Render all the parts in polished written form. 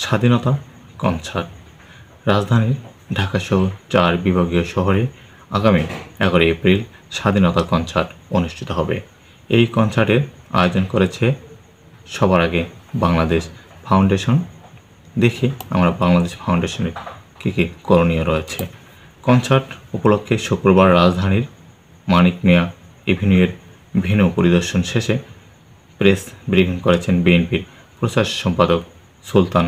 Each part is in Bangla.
স্বাধীনতা কনসার্ট। রাজধানীর ঢাকাসহ 4 বিভাগীয় শহরে আগামী 11 এপ্রিল স্বাধীনতা কনসার্ট অনুষ্ঠিত হবে। এই কনসার্টের আয়োজন করেছে সবার আগে বাংলাদেশ ফাউন্ডেশন। দেখি আমরা বাংলাদেশ ফাউন্ডেশনের কী কী করণীয় রয়েছে। কনসার্ট উপলক্ষে শুক্রবার রাজধানীর মানিক মিয়া এভিনিউয়ের ভেন্যু পরিদর্শন শেষে প্রেস ব্রিফিং করেছেন বিএনপির প্রচার সম্পাদক সুলতান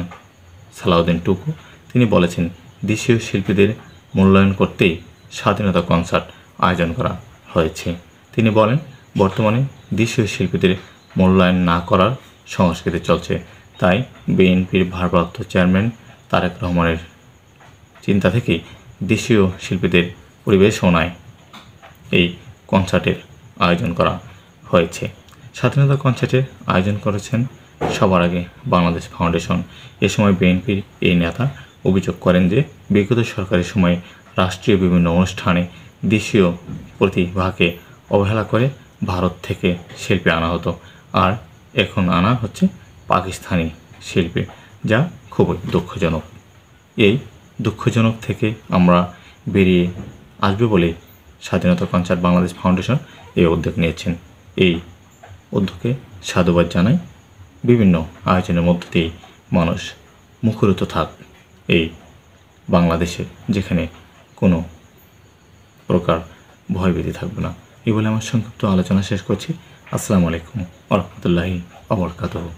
সালাউদ্দিন টুকু। তিনি বলেছেন, দেশীয় শিল্পীদের মূল্যায়ন করতেই স্বাধীনতা কনসার্ট আয়োজন করা হয়েছে। তিনি বলেন, বর্তমানে দেশীয় শিল্পীদের মূল্যায়ন না করার সংস্কৃতি চলছে, তাই বিএনপির ভারপ্রাপ্ত চেয়ারম্যান তারেক রহমানের চিন্তা থেকেই দেশীয় শিল্পীদের পরিবেশনায় এই কনসার্টের আয়োজন করা হয়েছে। স্বাধীনতা কনসার্টের আয়োজন করেছেন সবার আগে বাংলাদেশ ফাউন্ডেশন। এ সময় বিএনপির এই নেতা অভিযোগ করেন যে বিগত সরকারের সময়ে রাষ্ট্রীয় বিভিন্ন অনুষ্ঠানে দেশীয় প্রতিভাকে অবহেলা করে ভারত থেকে শিল্পী আনা হতো, আর এখন আনা হচ্ছে পাকিস্তানি শিল্পী, যা খুবই দুঃখজনক। এই দুঃখজনক থেকে আমরা বেরিয়ে আসবে বলে স্বাধীনতা কনসার্ট বাংলাদেশ ফাউন্ডেশন এই উদ্যোগ নিয়েছেন। এই উদ্যোগে সাধুবাদ জানাই। বিভিন্ন আয়োজনের মধ্য দিয়ে মানুষ মুখরিত থাক এই বাংলাদেশে, যেখানে কোনো প্রকার ভয়ভীতি থাকবে না। এই বলে আমার সংক্ষিপ্ত আলোচনা শেষ করছি। আসসালামু আলাইকুম ওয়া রাহমাতুল্লাহি ওয়া বারাকাতুহু।